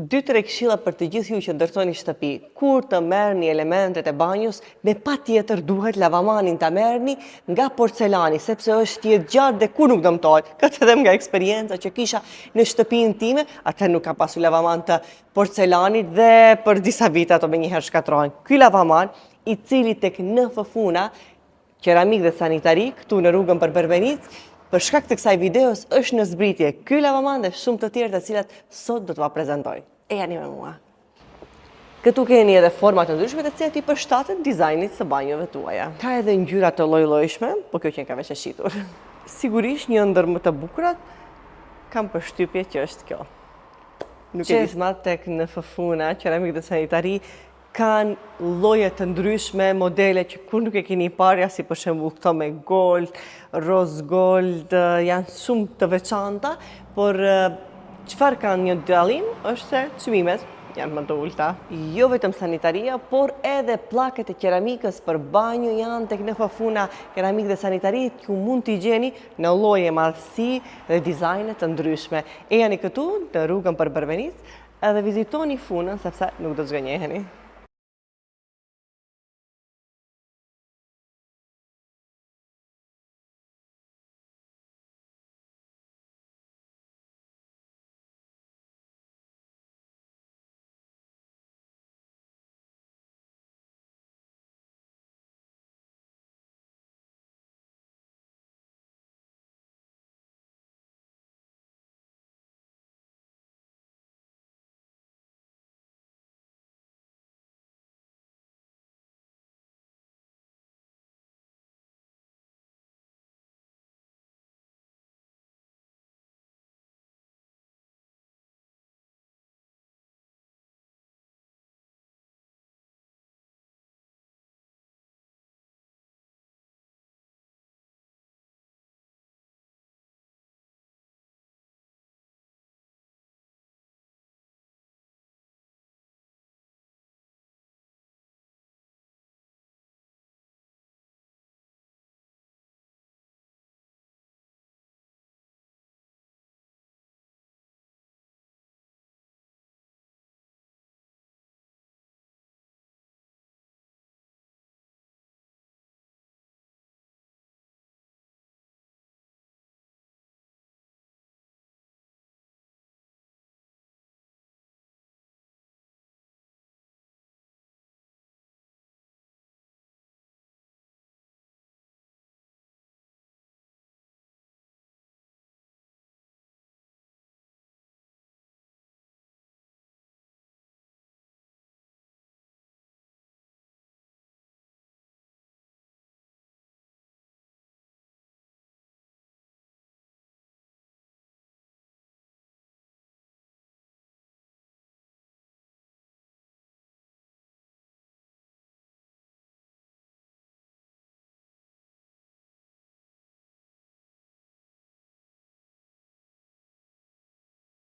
2-3 këshilla për të gjithë ju që ndërtoni shtëpi. Kur të merrni elementet e banjos, me patjetër duhet lavamanin ta merrni nga porcelani, sepse është jetë gjatë dhe kur nuk dëmtohet. Këtë edhe nga eksperienca që kisha në shtëpinë time, atë nuk ka pasur lavaman të porcelanit dhe për disa vite ato menjëherë shkatrohen. Ky lavaman, i cili tek NF-Funa, keramik dhe sanitari, këtu në rrugën për Berbenic, për shkak të kësaj videos është në zbritje ky lavaman dhe shumë të tjerë të cilat sot do t'va prezantoj. Ejani me mua. Këtu keni edhe forma të ndryshme të cilat i përshtatet dizajnit së banjove tuaja. Ka edhe ngjyra të lloj-llojshme, po kjo që ka veç e shitur. Sigurisht një ndër më të bukurat kam përshtypje që është kjo. Nuk e disma tek NF-Funa, keramik dhe sanitari, kanë lloje të ndryshme, modele që kur nuk e keni parja, si për shembull këto me gold, rose gold, janë shumë të veçanta, por çfarë kanë një dallim është se çmimet janë më të ulta. Jo vetëm sanitaria, por edhe pllakët e keramikës për banjo janë tek NF-Funa, keramik dhe sanitari, ku mund t'i gjeni në lloje madhësi dhe dizajne të ndryshme. Ejani këtu në rrugën për Berbenic edhe vizitoni Funën sepse nuk do të zgënjeheni.